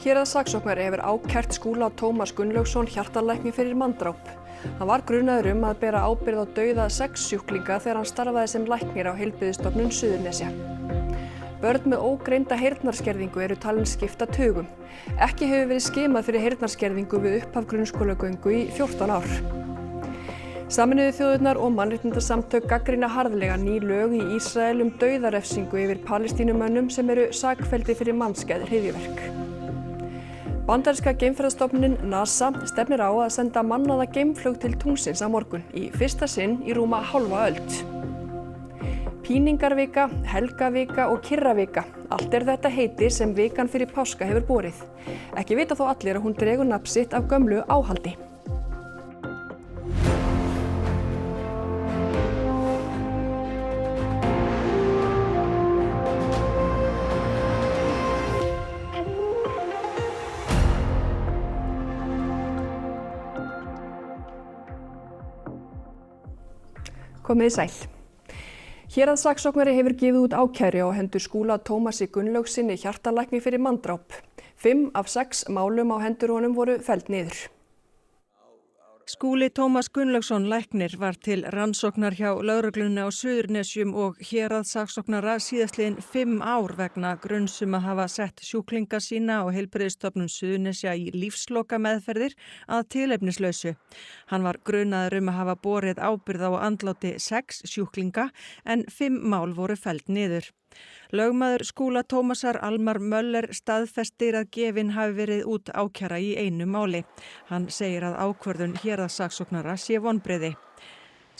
Héraðssaksóknari hefur ákært Skúla Tómas Gunnlaugsson hjartalækni fyrir manndráp. Hann var grunaður að bera ábyrgð á dauða 6 sjúklinga þegar hann starfaði sem læknir á Heilbrigðisstofnun Suðurnesja. Börn með ógreinda heyrnarskerðingu eru talin skipta tugum. Ekki hefur verið skimað fyrir heyrnarskerðingu við upphaf grunnskólagöngu í 14 ár. Sameinuðu þjóðirnar og mannréttindasamtök gagnrýna harðlega ný lög í Ísrael dauðarefsingu yfir Palestínumönnum sem eru sakfelldir fyrir mannskæð hryðjuverk. Bandaríska geimferðastofnunin NASA stefnir á að senda mannaða geimflug til tunglsins á morgun í fyrsta sinn í rúma hálfa öld. Píningarvika, helgavika og kyrravika. Allt þetta heiti sem vikan fyrir páska hefur borið. Ekki vita þó allir að hún dregur nafn sitt af gömlu áhaldi. Komiði sæl. Héraðssaksóknari hefur gefið út ákæru á hendur Skúla Tómasi Gunnlaugssyni hjartalækni fyrir manndráp. 5 af 6 málum á hendur honum voru felld niður. Skúli Tómas Gunnlaugsson læknir var til rannsóknar hjá lögreglunni á Suðurnesjum og héraðssaksóknara síðastliðin 5 ár vegna gruns að hafa sett sjúklinga sína á Heilbrigðisstofnun Suðurnesja í lífslokameðferðir að tilefnislausu. Hann var grunaður að hafa borið ábyrgð á andláti 6 sjúklinga en 5 mál voru felld niður. Lögmaður Skúla Tómasar Almar Möller staðfestir að gefin hafi verið út ákæra í einu máli. Hann segir að ákvörðun héraðssaksóknara sé vonbrigði.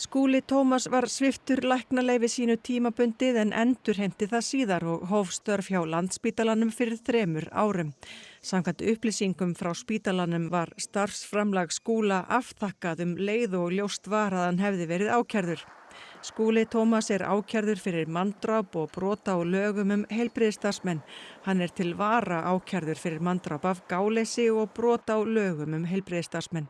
Skúli Tómas var sviptur læknaleyfi sínu tímabundið en endurheimti það síðar og hóf störf hjá Landspítalanum fyrir 3 árum. Samkvæmt upplýsingum frá spítalanum var starfsframlag Skúla afþakkað leið og ljóst var að hann hefði verið ákærður. Skúli Tómas ákærður fyrir manndráp og brot á lögum heilbrigðisstarfsmenn. Hann til vara ákærður fyrir manndráp af gáleysi og brot á lögum heilbrigðisstarfsmenn.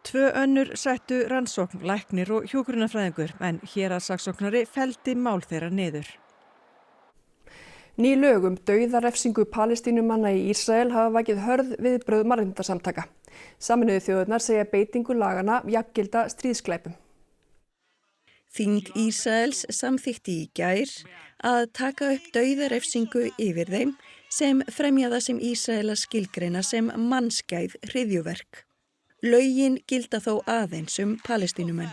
2 önnur sættu rannsókn, læknir og hjúkrunarfræðingur, en héraðssaksóknari felldi mál þeirra niður. Ný lög dauðarefsingu Palestínumanna í Ísrael hafa vakið hörð viðbrögð mannréttindasamtaka. Sameinuðu þjóðirnar segja beitingu laganna jafngilda stríðsglæpum. Þing Ísraels samþykkti í gær að taka upp dauðarefsingu yfir þeim sem fremja það sem Ísraelar skilgreina sem mannskæð hryðjuverk. Lögin gilda þó aðeins Palestínumenn.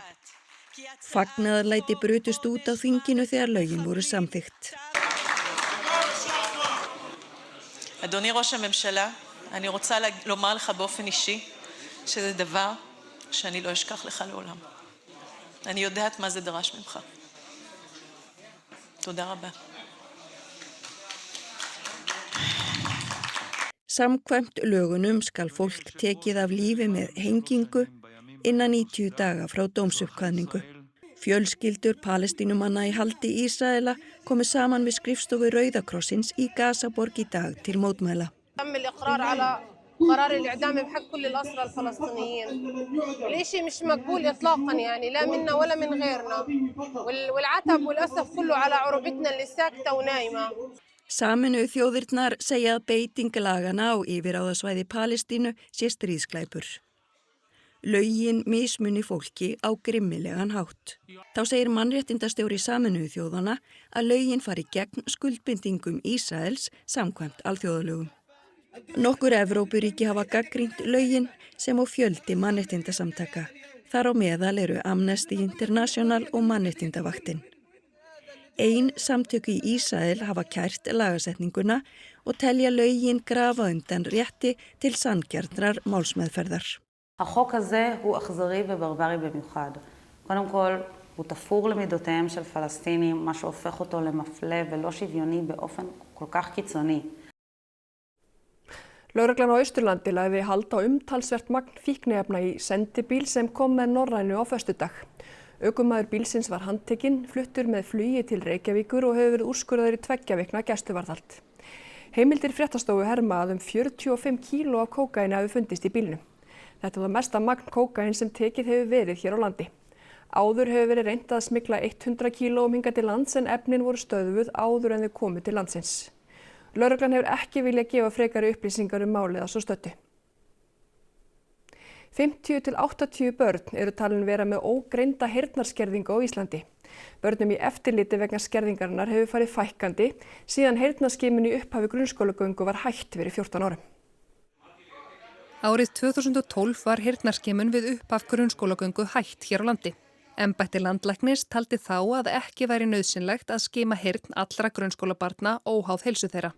Fagnaðarlæti brutust út á þinginu þegar lögin voru samþykkt. אדוני ראש הממשלה, אני רוצה לומר לך באופן אישי שזה דבר שאני לא אשכח לך לעולם. אני יודעת מה זה דרש ממך. תודה רבה. Samkvæmt lögunum skal fólk tekið af lífi með hengingu innan 90 daga frá dómsuppkvaðningu. Fjölskyldur Palestínumanna í haldi Ísraela komu saman við skrifstofu Rauða krossins í Gazaborg í dag til mótmæla. قرار الإعدام بحق كل الأسرى الفلسطينيين. والشيء مش مقبول إطلاقا يعني لا منا ولا من غيرنا. والعتب والأسف كله على عروبتنا اللي ساكتة ونايمة. Sameinuðu þjóðirnar segja að beiting laganna á yfirráðasvæði Palestínu sé stríðsglæpur. Lögin mismuni fólki á grimmilegan hátt. Þá segir mannréttindastjóri Sameinuðu þjóðanna að lögin fari gegn skuldbindingum Ísraels samkvæmt alþjóðalögum. Nokkur Evrópuríki hafa gagnrýnt lögin sem og fjöldi mannréttindasamtaka. Þar á meðal eru Amnesty International og Mannréttindavaktin. Ein samtök í Ísrael hafa kært lagasetninguna og telja lögin grafa undan rétti til sanngjarnrar málsmeðferðar. החוק הזה הוא אכזרי וברברי במיוחד. קודם כל, הוא תפור למידותיהם של פלסטינים, מה שהופך אותו למפלה ולא שוויוני באופן כל כך קיצוני. Lögreglan á Austurlandi lagði hald á umtalsvert magn fíkniefna í sendibíl sem kom með Norrænu á föstudag. Ökumaður bílsins var handtekinn, fluttur með flugi til Reykjavíkur og hefur verið úrskurðaður í 2 vikna gæsluvarðhald. Heimildir fréttastofu herma að 45 kíló af kókaíni hafi fundist í bílnum. Þetta var mesta magn kókaín sem tekið hefur verið hér á landi. Áður hefur verið reynt að smygla 100 kílóum hingað til lands en efnin voru stöðvuð áður en þau komu til landsins. Lögreglan hefur ekki viljað gefa frekari upplýsingar málið að svo stöddu. 50 til 80 börn eru talin vera með ógreinda heyrnarskerðingu á Íslandi. Börnum í eftirliti vegna skerðingarinnar hefur farið fækkandi síðan heyrnarskimun í upphafi grunnskólagöngu var hætt fyrir 14 árum. Árið 2012 var heyrnarskimun við upphaf grunnskólagöngu hætt hér á landi. Embætti landlæknis taldi þá að ekki væri nauðsynlegt að skima heyrn allra grunnskólabarna óháð heilsu þeirra.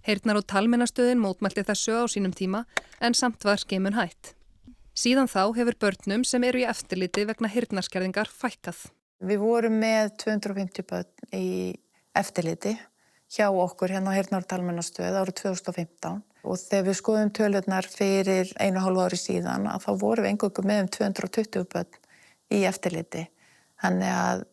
Heyrnar- og talmeinastöðin mótmælti þessu á sínum tíma en samt var skimun hætt. Síðan þá hefur börnum sem eru í eftirliti vegna heyrnarskerðingar fækkað. Við vorum með 250 börn í eftirliti hjá okkur hérna á Heyrnar- og talmeinastöð árið 2015 og þegar við skoðum tölurnar fyrir 1,5 ári síðan að þá vorum við eingöngu með 220 börn í eftirliti. Þannig að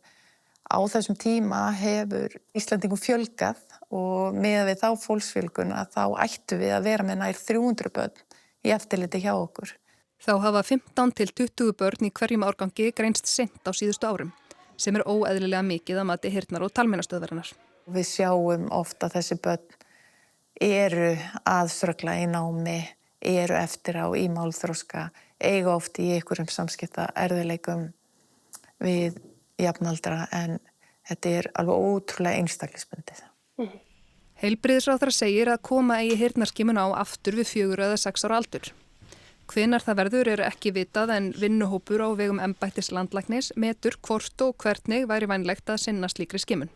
á þessum tíma hefur Íslendingum fjölgað og miðað við þá fólksfjölgun að þá ættu við að vera með nær 300 börn í eftirliti hjá okkur. Þá hafa 15 til 20 börn í hverjum árgangi greinst seint á síðustu árum, sem er óeðlilega mikið að mati heyrnar- og talmeinastöðvarinnar. Við sjáum ofta að þessi börn eru að ströggla í námi, eru eftir á í málþroska, eiga oft í einhverjum samskipta erfiðleikum við jafnaldra en þetta er alveg ótrúlega einstaklingsbundið. Heilbrigðisráðherra segir að koma eigi heyrnarskimun á aftur við 4 eða 6 ára aldur. Hvenær það verður er ekki vitað en vinnuhópur á vegum embættis landlæknis metur hvort og hvernig væri vænlegt að sinna slíkri skimun.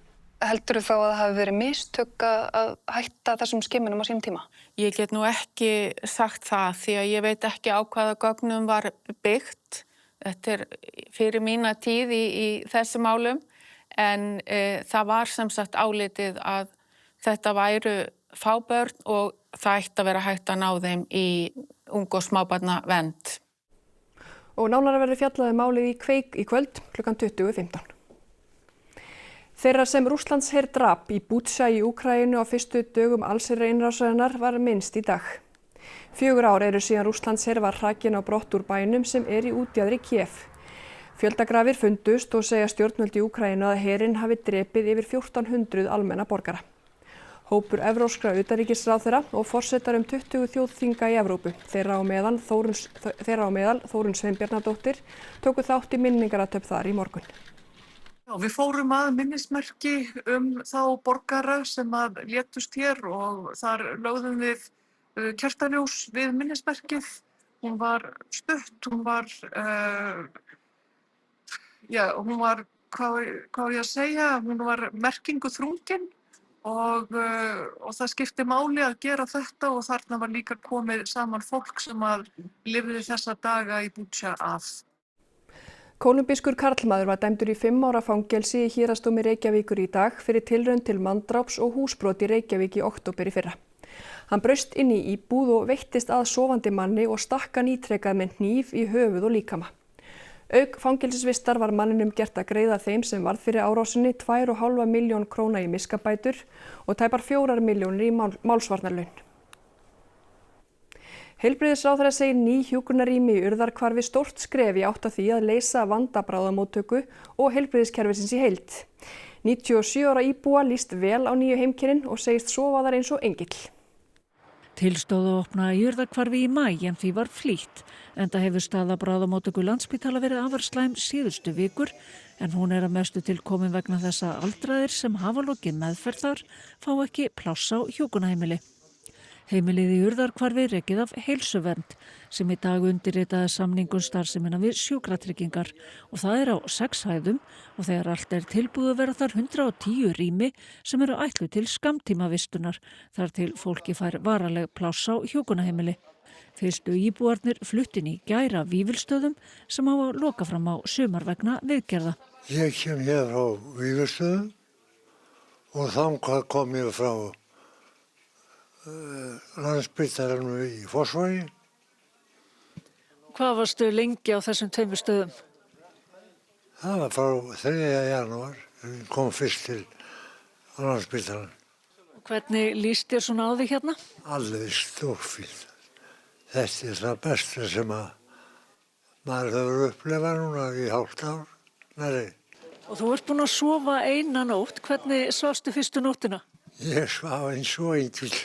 Heldurðu þá að það hafi verið mistök að hætta þessum skimunum á sínum tíma? Ég get nú ekki sagt það því að ég veit ekki á hvaða gögnum var byggt. Þetta er fyrir mína tíð í þessum málum en það var sem sagt álitið að þetta væru fábörn og það ætti að vera hægt að ná þeim í ung- og smábarna vernd. Og nánar verður fjallað málið í Kveik í kvöld klukkan 20:15. Þeirra sem Rússlandsher drap í Bútsja í Úkraínu á fyrstu dögum allsherjarinnrásarinnar var minnst í dag. 4 ár eru síðan Rússlandsher var hrakinn á brott úr bænum sem er í útjaðri Kiev. Fjöldagrafir fundust og segja stjórnvöld í Úkraínu að herinn hafi drepið yfir 1400 almenna borgara. Hópur evrópskra utanríkisráðherra og forsetar 20 þjóðþinga í Evrópu, þeirra á meðal Þórunn Sveinbjarnardóttir, tóku þátt í minningarathöfn þar í morgun. Já, við fórum að minnismerki þá borgara sem að létust hér og þar lögðum við kertaljós við minnismerkið. Hún var stutt, hún var, hvað ég að segja, hún var merkingu þrungin. Og það skipti máli að gera þetta og þarna var líka komið saman fólk sem að lifði þessa daga í Bútsja af. Kólumbískur karlmaður var dæmdur í 5 ára fangelsi í héraðsdómi Reykjavíkur í dag fyrir tilraun til manndráps og húsbrot í Reykjavík í október í fyrra. Hann braust inn í íbúð og veittist að sofandi manni og stakk hann ítrekað með hníf í höfuð og líkama. Auk fangelsisvistar var manninum gert að greiða þeim sem varð fyrir árásinni 2,5 milljón króna í miskabætur og tæpar 4 milljónir í málsvarnarlaun. Heilbrigðisráðherra segir ný hjúkrunarrými í Urðarhvarfi stórt skref í átt að því að leysa vanda bráðamóttöku og heilbrigðiskerfisins í heild. 97 ára íbúa líst vel á nýju heimkynnin og segist sofa þar eins og engill. Tilstóð að opna í Urðarhvarfi í maí en því var flýtt. Enda hefur staða bráðamóttöku Landspítala verið afar slæm síðustu vikur en hún er að mestu til komin vegna þess að aldraðir sem hafa lokið meðferð þar fá ekki pláss á hjúkrunarheimili. Heimilið í Urðarhvarfi rekið af Heilsuvernd sem í dag undirritaði samningun starfsemina við sjúkratryggingar og það er á 6 hæðum og þegar allt er tilbúið verða þar 110 rými sem eru ætluð til skammtímavistunar þar til fólki fær varanleg pláss á hjúkrunarheimili. Fyrstu íbúarnir fluttin í gæra Vífilsstöðum sem á að loka fram á sumar vegna viðgerða. Ég kem hér frá Vífilsstöðum og þangað kom ég frá Landspítalanum í Fossvogi. Hvað varstu lengi á þessum 2 stöðum? Það var frá 3. janúar, ég kom fyrst til Landspítalan. Hvernig líst þér svona á því hérna? Alveg stórfínt. Þetta er það besta sem að maður hefur upplifað núna í hálft ár. Nei. Og þú ert búin að sofa eina nótt. Hvernig svafstu fyrstu nóttina? Ég svaf eins og einhvern.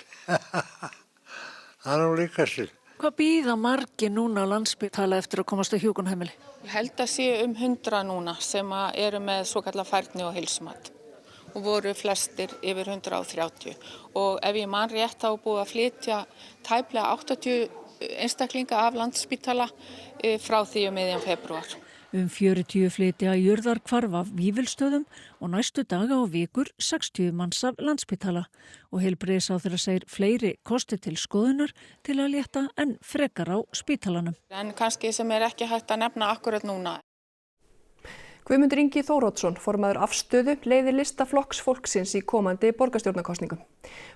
Það er nú líka sér. Hvað bíða margir núna á Landspítala eftir að komast á hjúkrunarheimili? Ég held að sé 100 núna sem eru með svokallar færni og heilsumat og voru flestir yfir 130 og ef ég man rétt þá búið að flytja tæplega 80 einstaklinga af Landspítala frá því miðjan febrúar. 40 flytja jörðarhvarf af Vífilsstöðum og næstu daga og vikur 60 manns af Landspítala og heilbrigðisráðherra segir fleiri kosti til skoðunar til að létta enn frekar á spítalanum. En kannski sem ekki hægt að nefna akkurat núna. Guðmundur Ingi Þóroddsson, formaður Afstöðu, leiðir lista Flokks fólksins í komandi borgarstjórnarkosningum.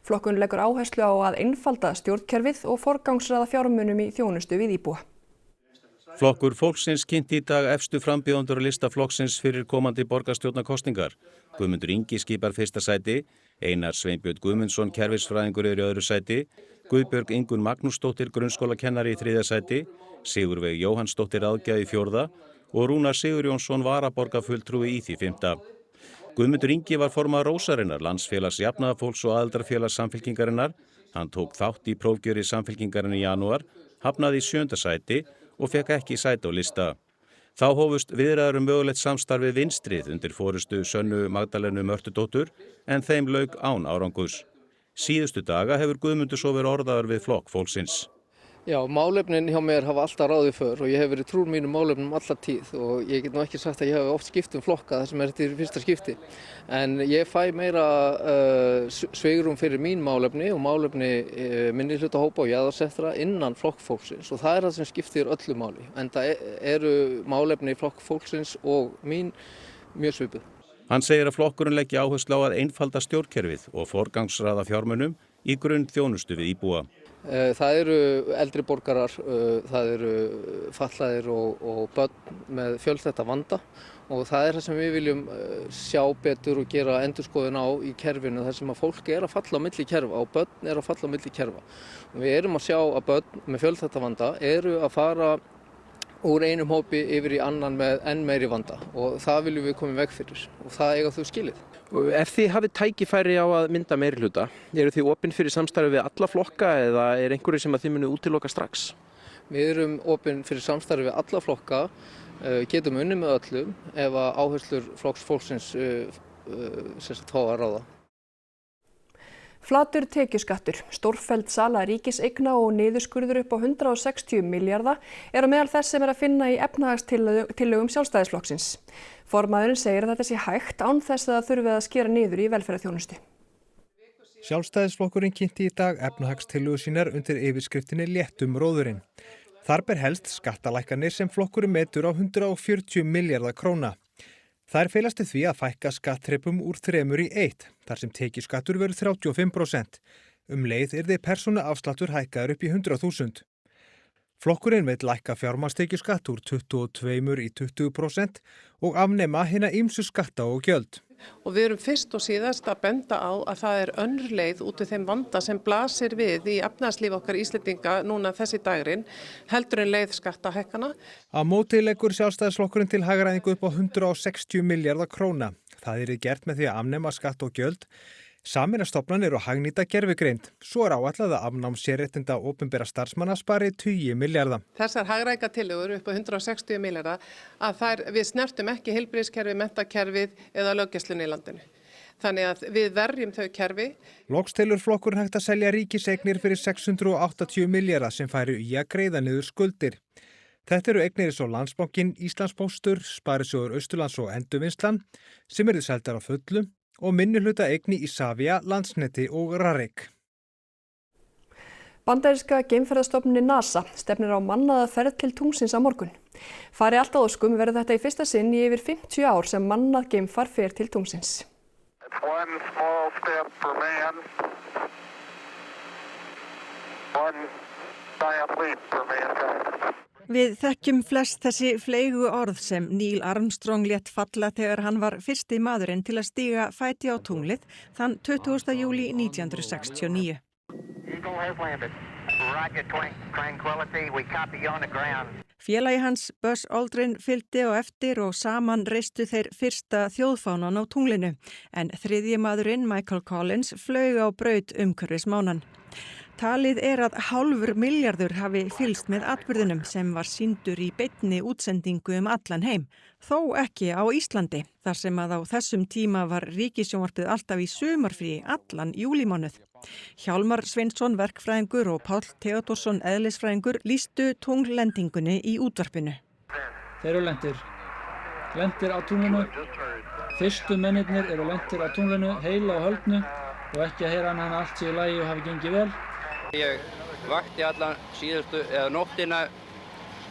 Flokkun leggur áherslu á að einfalda stjórnkerfið og forgangsraða fjármunum í þjónustu við íbúa. Flokkur fólksins kynnti í dag efstu frambjóðendur á lista flokksins fyrir komandi borgarstjórnarkosningar. Guðmundur Ingi skipar fyrsta sæti, Einar Sveinbjörn Guðmundsson kerfisfræðingur í öðru sæti, Guðbjörg Ingunn Magnúsdóttir grunnskólakennari í þriðja sæti, Sigurveig Jóhannsdóttir ráðgjafi í fjórða og Rúnar Sigurjónsson varaborgarfulltrúi í því fimmta. Guðmundur Ingi var formaður Rósarinnar, landsfélags jafnaðarfólks og aðildarfélags Samfylkingarinnar. Hann tók þátt í prófkjöri Samfylkingarinnar í janúar, hafnaði í 7. sæti og fekk ekki sæti á lista. Þá hófust viðræður mögulegt samstarfið Vinstrið undir forystu Sönnu Magdalenu Mörtudóttur en þeim lauk án árangurs. Síðustu daga hefur Guðmundur svo verið orðaður við Flokk fólksins. Já, málefnin hjá mér hafa alltaf ráðið för og ég hef verið trúr mínum málefnum alla tíð og ég get nú ekki sagt að ég hef oft skipt flokka þar sem þetta fyrsta skipti. En ég fæ meira svigrúm fyrir mín málefni og málefni minnihlutahópa og jaðarsettra innan Flokk fólksins og það það sem skiptir öllu máli. En það eru málefni Flokk fólksins og mín mjög svipuð. Hann segir að flokkurinn leggja áherslu á að einfalda stjórnkerfið og forgangsraða fjármunum í grunn þjónustu við íbúa. Það eru eldri borgarar, það eru fatlaðir og börn með fjölþætta vanda og það það sem við viljum sjá betur og gera endurskoðun á í kerfinu þar sem að fólk að falla á milli kerfa og börn að falla á milli kerfa. Og við erum að sjá að börn með fjölþætta vanda eru að fara úr einum hópi yfir í annan með enn meiri vanda og það viljum við koma í veg fyrir og það eiga þau skilið. Ef þið hafið tækifæri á að mynda meirihluta, eru þið opin fyrir samstarfi við alla flokka eða einhverju sem að þið munu útiloka strax? Við erum opin fyrir samstarfi við alla flokka, getum unnið með öllum ef að áherslur Flokks fólksins fá að ráða. Flatur tekjuskattur, stórfelld sala ríkiseigna og niðurskurður upp á 160 milljarða á meðal þess sem að finna í efnahagstillögum Sjálfstæðisflokksins. Formaðurinn segir að þetta sé hægt án þess að það þurfi að skera niður í velferðarþjónustu. Sjálfstæðisflokkurinn kynnti í dag efnahagstillögur sínar undir yfirskriftinni Léttum róðurinn. Þar ber helst skattalækkanir sem flokkurinn metur á 140 milljarða króna. Þær felast í því að fækka skattþrepum úr 3 í 1, þar sem tekjuskattur verður 35%. Leið yrði persónuafsláttur hækkaður upp í 100.000. Flokkurinn vill lækka fjármagnstekjuskatt úr 22 í 20% og afnema hina ýmsu skatta og gjöld. Og við erum fyrst og síðast að benda á að það önnur leið út af þeim vanda sem blasir við í efnahagslífi okkar Íslendinga núna þessi dagurinn heldur en leið skattahækkana. Á móti leggur Sjálfstæðisflokkurinn til hagræðingu upp á 160 milljarða króna. Það yrði gert með því að afnema skatt og gjöld, sameina stofnanir og hagnýta gervigreind. Svo áætlað að afnám sérréttinda opinbera starfsmanna spari 20 milljarða. Þessar hagræðingatillögur upp á 160 milljarða að við snertum ekki heilbrigðiskerfið, menntakerfið eða löggæslunni í landinu. Þannig að við verjum þau kerfi. Loks telur flokkurinn hægt að selja ríkiseignir fyrir 680 milljarða sem færu í að greiða niður skuldir. Þetta eru eignir eins og Landsbankinn, Íslandspóstur, Sparisjóður Austurlands og Endurvinnslan sem eru seldar á fullu og minnihluta eigni Isavia, Landsneti og Rarik. Bandaríska geimferðastofnunin NASA stefnir á mannaða ferð til tunglsins á morgun. Fari allt að óskum verður þetta í fyrsta sinn í yfir 50 ár sem mannað geimfar fer til tunglsins. One small step for man, one giant leap for mankind. Við þekkjum flest þessi fleygu orð sem Neil Armstrong lét falla þegar hann var fyrsti maðurinn til að stíga fæti á tunglið þann 20. júlí 1969. Félagi hans, Buzz Aldrin, fylgdi á eftir og saman reistu þeir fyrsta þjóðfánan á tunglinu, en þriðji maðurinn, Michael Collins, flaug á braut umhverfis mánan. Talið að 0,5 milljarður hafi fylgst með atburðinum sem var sýndur í beinni útsendingu allan heim, þó ekki á Íslandi, þar sem að á þessum tíma var ríkissjónvarpið alltaf í sumarfríi allan júlímánuð. Hjálmar Sveinsson, verkfræðingur og Páll Theodórsson, eðlisfræðingur, lýstu tunglendingunni í útvarpinu. Þeir eru lentir á tunglinu, fyrstu mennirnir eru lentir á tunglinu, heila á höldnu og ekki að heyra hann allt sé í lagi og hafi gengið vel. Ég vakti allan síðustu nóttina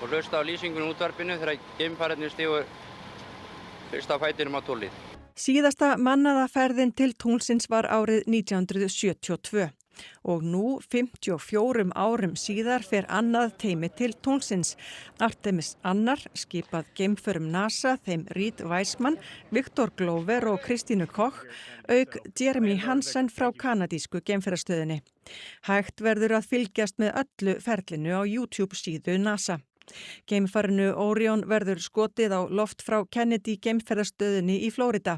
og hlusta á lýsingunum útvarpinu þegar geimfararnir stigu fyrst á fætinum á tunglið. Síðasta mannaða ferðin til tunglsins var árið 1972 og nú 54 árum síðar fer annað teymi til tunglsins. Artemis II, skipað geimförum NASA, þeim Reed Wiseman, Viktor Glover og Kristínu Koch, auk Jeremy Hansen frá kanadísku geimferðastöðinni. Hægt verður að fylgjast með öllu ferlinu á YouTube síðu NASA. Geimfarinu Orion verður skotið á loft frá Kennedy geimferðastöðinni í Flórida.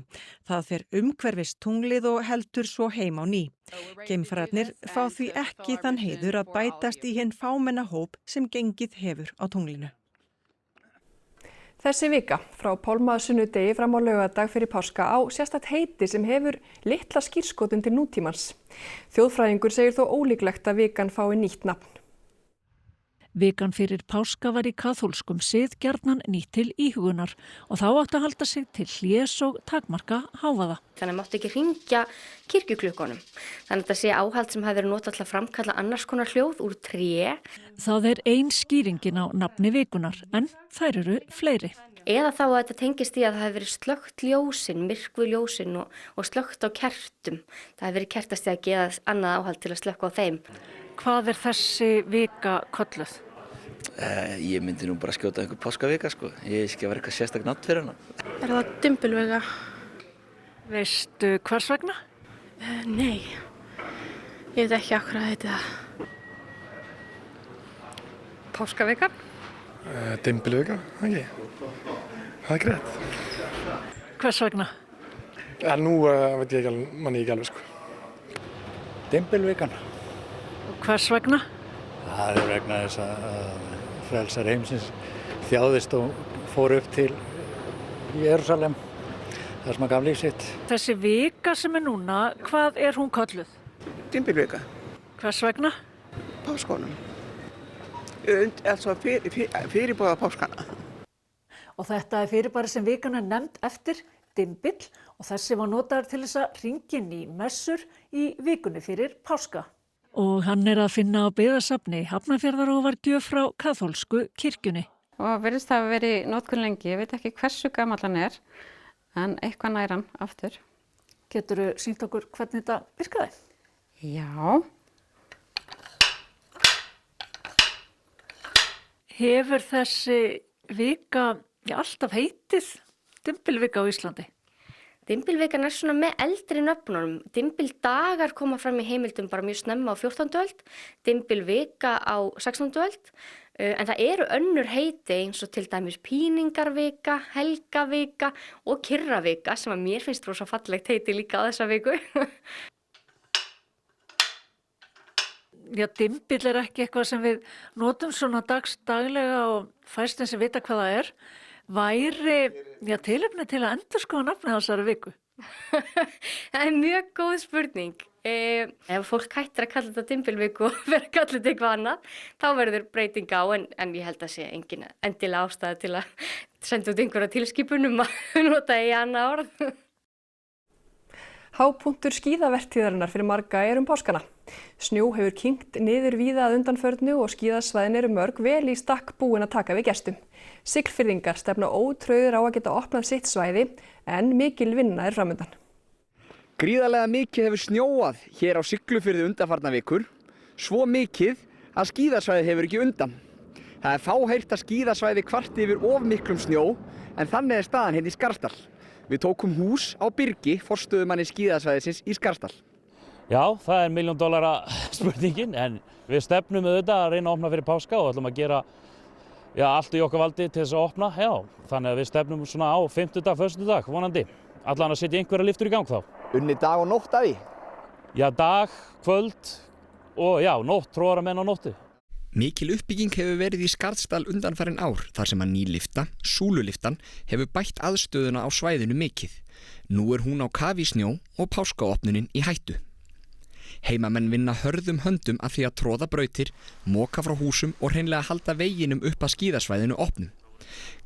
Það fer umhverfis tunglið og heldur svo heim á ný. Geimfararnir fá því ekki þann heiður að bætast í hinn fámenna hóp sem gengið hefur á tunglinu. Þessi vika frá pálmasunnudegi fram á laugardag fyrir páska á sérstakt heiti sem hefur litla skírskotun til nútímans. Þjóðfræðingur segir þó ólíklegt að vikan fái nýtt nafn. Vikan fyrir páska var í kaþólskum sið gjarnan nýtt til íhugunar og þá átti að halda sig til hlés og takmarka hávaða. Þannig mátti ekki hringja kirkjuklukkunum. Þannig að þetta sé áhald sem hafi verið notað til að framkalla annars konar hljóð úr tré. Það er ein skýringin á nafni vikunar, en þær eru fleiri. Eða þá að þetta tengist í að það hefði verið slökkt ljósin, myrkvu ljósin og slökkt á kertum. Það hefði verið kertast að geða annað áhald til að slökka á þeim. Hvað er þessi vika kölluð? Ég myndi nú bara skjóta einhver páskavika sko. Ég ekki að vera eitthvað sérstaklega nafn fyrir hana. Er það Dimbelvika? Veistu hvers vegna? Nei, ég veit ekki akkur að heiti það. Páskavikan? Dimbelvika, ekki. Það er greitt. Hvers vegna? Nú veit ég ekki, manni ekki alveg sko. Dimbelvikan. Hvers vegna? Það er vegna þess að frelsar heimsins þjáðist og fór upp til Jerúsalem, þar sem hann gaf líf sitt. Þessi vika sem er núna, hvað er hún kölluð? Dimbelvika. Hvers vegna? Páskonum. Altså fyrirbúða páskana. Og þetta er fyrirbæri sem vikan er nefnd eftir, dimbill, og þessi var notaður til þess að hringja inn í messur í vikunni fyrir páska. Og hann er að finna á byggðasafni Hafnarfjarðar og var gjöf frá kaþólsku kirkjunni. Og virðist það hafa verið í notkun lengi, ég veit ekki hversu gamall hann er, en eitthvað nær hann aftur. Geturðu sýnt okkur hvernig þetta virkaði? Já. Hefur þessi vika alltaf heitið Dimbelvika á Íslandi? Dimbelvikan er svona með eldri nöfnunum. Dimbeldagar koma fram í heimildum bara mjög snemma á 14. öld, Dimbelvika á 16. öld, en það eru önnur heiti eins og til dæmis Píningarvika, Helgavika og Kyrravika sem að mér finnst rosa fallegt heiti líka á þessa viku. Já, dimbill er ekki eitthvað sem við notum svona daglega og fæstin sem vita hvað það er. Væri tilefni til að endurskoða nafnið þessari viku? Það er mjög góð spurning. Ef fólk hættir að kalla þetta Dimbelviku og verður að kalla þetta eitthvað annað, þá verður breyting á, en ég held að sé engin endilega ástæða til að senda út einhverja tilskipunum að nota í annað orð. Hápunktur skíðavertíðarinnar fyrir marga er páskana. Snjó hefur kyngt niður víða að undanförnu og skíðasvæðin eru mörg vel í stakk búin að taka við gestum. Siglfirðingar stefna ótrauðir á að geta opnað sitt svæði en mikil vinna er framundan. Gríðarlega mikið hefur snjóað hér á Siglufirði undanfarna vikur, svo mikið að skíðasvæðið hefur ekki undan. Það er fáheyrt að skíðasvæði kvarti yfir of miklum snjó en þannig er staðan hérna í Skarðsdal. Við tókum hús á Birgi, forstöðumanni skíðasvæðisins í Skarðsdal. Já, það er $1 milljón spurningin, en við stefnum auðvitað að reyna að opna fyrir páska og ætlum að gera Já, allt í okkar valdi til þess að opna, já. Þannig að við stefnum svona á 50. föstudag, vonandi. Allan að setja einhverja lyftur í gang þá. Unni dag og nótt af því? Já, dag, kvöld og já, nótt, tróðara menn á nóttu. Mikil uppbygging hefur verið í Skarðsdal undanfarin ár þar sem að ný lyfta, súluliftan, hefur bætt aðstöðuna á svæðinu mikið. Nú hún á kafi í snjó og páskaopnunin í hættu. Heimamenn vinna hörðum höndum að því að tróða brautir, moka frá húsum og hreinlega halda veginum upp að skíðasvæðinu opnum.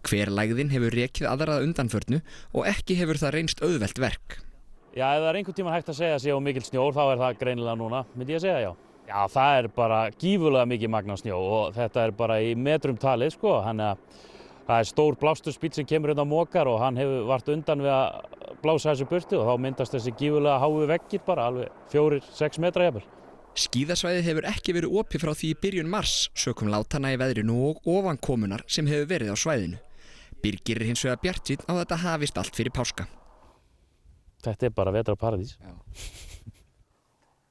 Hver lægðin hefur rekið aðra undanförnu og ekki hefur það reynst auðvelt verk. Já, ef það einhvern tímann hægt að segja að sé á mikil snjór, þá það greinilega núna, myndi ég að segja já. Já, það bara gífurlega mikið magna snjó og þetta bara í metrum talið, sko. Það stór blásturspíll sem kemur á mokar og hann hefur vart undan við að blása þessu burtu og þá myndast þessi gífurlega háu veggir bara alveg 4-6 metra jafnvel. Skíðasvæðið hefur ekki verið opið frá því í byrjun mars sökum látana í veðrinu og ofankomunar sem hefur verið á svæðinu. Birgir hins vegar bjartsýnn á að þetta hafist allt fyrir páska. Þetta bara vetrarparadís.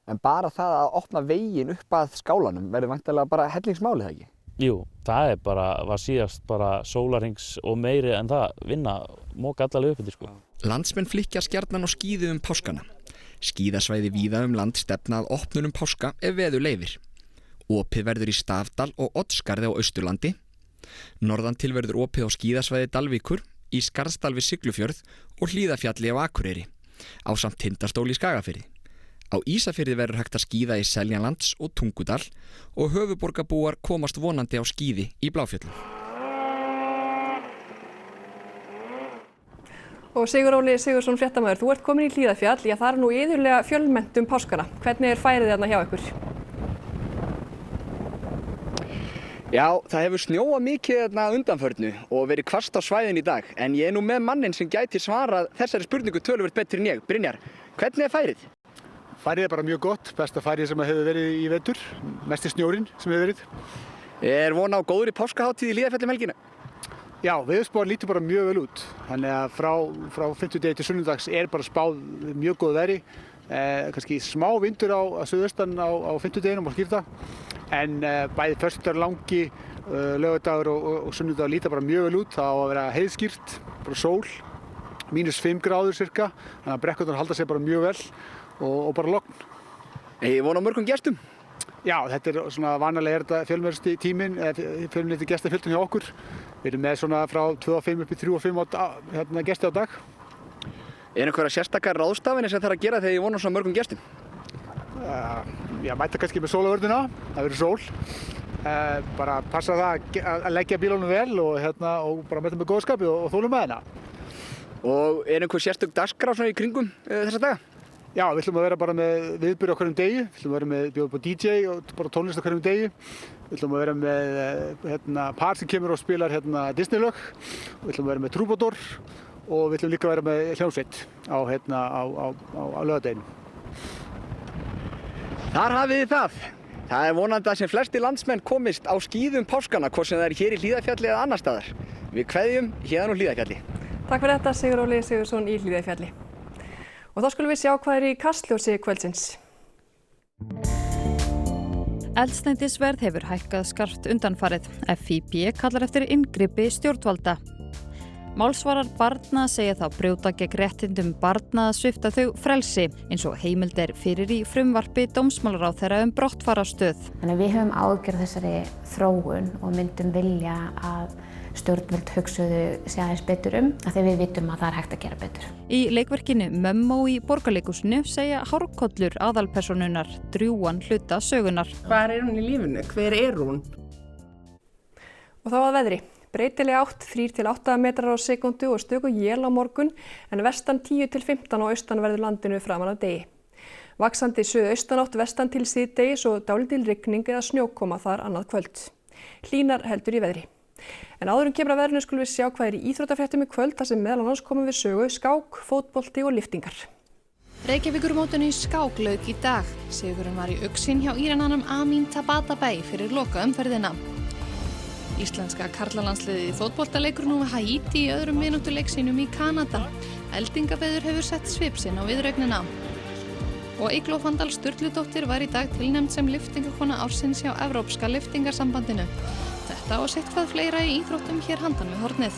En bara það að opna veginn upp að skálanum verður væntanlega bara hellingsmálið, ekki? Jú, það var síðast bara sólarhrings og meiri en það vinna moka allavega upp þetta, sko. Landsmenn flykkjast gjarnan á skíðu páskana. Skíðasvæði víða land stefna að opnun páska ef veður leyfir. Opið verður í Stafdal og Oddsskarði á Austurlandi. Norðan til verður opið á skíðasvæði Dalvíkur, í Skarðsdal við Siglufjörð og Hlíðarfjalli á Akureyri, ásamt Tindastól í Skagafirði. Á Ísafirði verður hægt að skíða í Seljalands og Tungudal og höfuðborgarbúar komast vonandi á skíði í Bláfjöllum. Og Sigur Óli Sigurðsson, fréttamaður, þú ert komin í Hlíðarfjall, já það nú iðulega fjölmennt páskana. Hvernig færið þarna hjá ykkur? Já, það hefur snjóað mikið þarna undanförnu og verið hvasst á svæðin í dag, en ég nú með manninn sem gæti svarað þessari spurningu töluvert betur en ég. Brynjar, hvernig færið? Færið bara mjög gott, besta færið sem hefur verið í vetur, mesti snjórinn sem hefur verið. Von á góðri páskaháttíð í Hlíðarfjalli melgina? Já, veðurspáin lítur bara mjög vel út. Þannig að frá 50 degi til sunnudags bara spáð mjög góð veri. Kannski smá vindur á suðaustan á 50 deginum á skýrta. En bæði föstudagur langi, laugardagur og sunnudagur líta bara mjög vel út. Það á að vera heiðskýrt, bara sól, -5 gráður cirka. Þannig að brekkurnar halda sér bara mjög vel. Og bara logn. Ég von á mörgum gestum? Já, þetta svona vanalega fjölmennasti tíminn, fjölmennasti gestafjöldun hjá okkur. Við erum með svona frá 2-5 upp í 3-5 gesti á dag. Einhverja sérstakar ráðstafanir sem þarf að gera þegar ég vona svona mörgum gestum? Já, mæta kannski með sólavörnina, það verður sól. Bara passa það að leggja bílunum vel og bara mæta með góðskapi og þólum með hérna. Og einhver sérstök dagskrá svona í kringum þessa daga? Já, við ætlum að vera bara með viðburði á hverjum degi. Við ætlum að vera með bjóða upp á DJ og bara tónlist á hverjum degi. Við ætlum að vera með par sem kemur og spilar Disney-lög. Við ætlum að vera með trúbador og við ætlum líka að vera með hljómsveit á laugardeginu. Þar hafið þið það. Það vonandi að sem flesti landsmenn komist á skíðum páskana, hvort sem það hér í Hlíðarfjalli eða annar staðar. Við kveðjum héðan úr Hlíðarfjalli. Takk fyrir þetta, Sigur Óli Sigurðsson í Hlíðarfjalli. Og þá skulum við sjá hvað í kastljósi kvöldsins. Eldsneytisverð hefur hækkað skarpt undanfarið. FÍB kallar eftir inngripi stjórnvalda. Málsvarar barna segja þá brjóta gegn réttindum barna að svipta þau frelsi, eins og heimild fyrir í frumvarpi dómsmálaráðherra brottfarastöð. Þannig við höfum áhyggjur af þessari þróun og myndum vilja að stjórnvöld hugsuðu sig aðeins betur af því við vitum að það hægt að gera betur. Í leikverkinu Mömmó í Borgarleikhúsinu segja hárkollur aðalpersónunnar drjúgan hluta sögunar. Hvar hún í lífinu? Hver hún? Og þá að veðri. Breytileg átt 3-8 metrar á sekúndu og stöku él á morgun en vestan 10-15 á austanverðu landinu framan af degi. Vaxandi suðaustanátt vestan til síðdegis og dálítil rigning eða snjókoma þar annað kvöld. Hlýnar heldur í veðri. En áður kemur að veðrinu skulum við sjá hvað í íþróttafréttum í kvöld þar sem meðal annars komum við sögu skák, fótbolti og lyftingar. Reykjavíkurmótinu í skák lauk í dag. Sigurinn var í augsýn hjá Írananum Amin Tabatabai fyrir lokaumferðina. Íslenska karlalandsliðið í fótbolta leikur nú við Haítí í öðrum vináttuleik sínum í Kanada. Eldingaveður hefur sett svip sinn á viðuregnina. Og Eygló Fandal Sturludóttir var í dag tilnefnd sem lyftingakona ársins hjá Evrópska lyftingarsambandinu. Þetta þetta og sitt hvað fleira í íþróttum hér handan við hornið.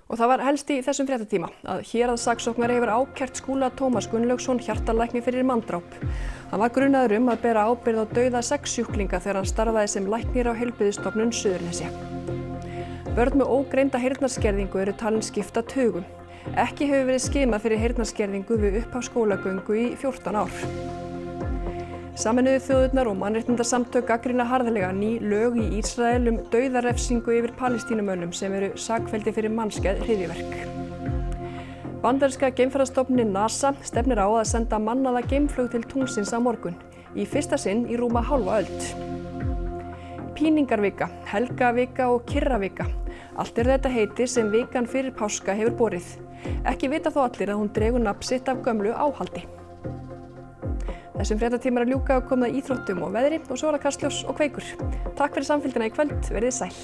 Og það var helst í þessum fréttatíma að héraðssaksóknari hefur ákært Skúla Tómas Gunnlaugsson hjartalækni fyrir manndráp. Hann var grunaður að bera ábyrgð á dauða 6 sjúklinga þegar hann starfaði sem læknir á Heilbrigðisstofnun Suðurnesja. Börn með ógreinda heyrnarskerðingu eru talin skipta tugum. Ekki hefur verið skimað fyrir heyrnarskerðingu við upphaf skólagöngu í 14 ár. Sameinuðu þjóðirnar og mannréttindasamtök gagnrýna harðlega ný lög í Ísrael dauðarefsingu yfir Palestínumönnum sem eru sakfelldir fyrir mannskæð hryðjuverk. Bandaríska geimferðastofnunin NASA stefnir á að senda mannaða geimflug til tunglsins á morgun, í fyrsta sinn í rúma hálfa öld. Píningarvika, helgavika og kyrravika. Allt þetta heiti sem vikan fyrir páska hefur borið. Ekki vita þó allir að hún dregur nafn sitt af gömlu áhaldi. Þessum fréttatíma er að ljúka og komið að íþróttum og veðri og svo er það Kastljós og Kveikur. Takk fyrir samfylgdina í kvöld, verið sæl.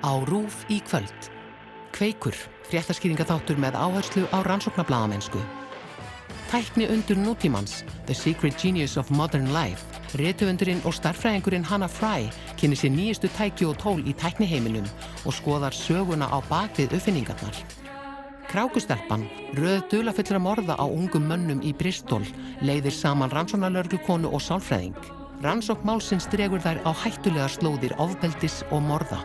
Á RÚV í kvöld. Kveikur, fréttaskýringaþáttur með áherslu á rannsóknarblaðamennsku. Tækni undur nútímans, The Secret Genius of Modern Life. Rithöfundurinn og starffræðingurinn Hannah Fry kynnir sér nýjustu tæki og tól í tækniheiminum og skoðar söguna á bakvið uppfinningarnar. Krákustelpan, röð dularfullra morða á ungum mönnum í Bristol, leiðir saman rannsóknarlögreglukonu og sálfræðing. Rannsókn málsins dregur þær á hættulegar slóðir ofbeldis og morða.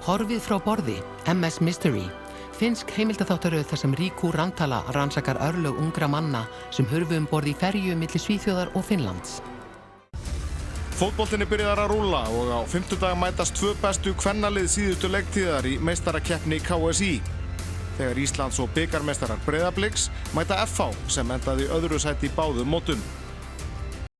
Horfið frá borði, MS Mystery. Finnsk heimildaþáttaröð þar sem Riku Rantala rannsakar örlög ungra manna sem hurfu borð í ferju milli Svíþjóðar og Finnlands. Fótboltinn byrjaðar að rúlla og á 5. dag mætast 2 bestu kvennalið síðustu leiktíðar í meistarakeppni KSÍ. Þegar Íslands og bikarmeistarar Breiðabliks mæta FH sem endaði í öðru sæti í báðum mótum.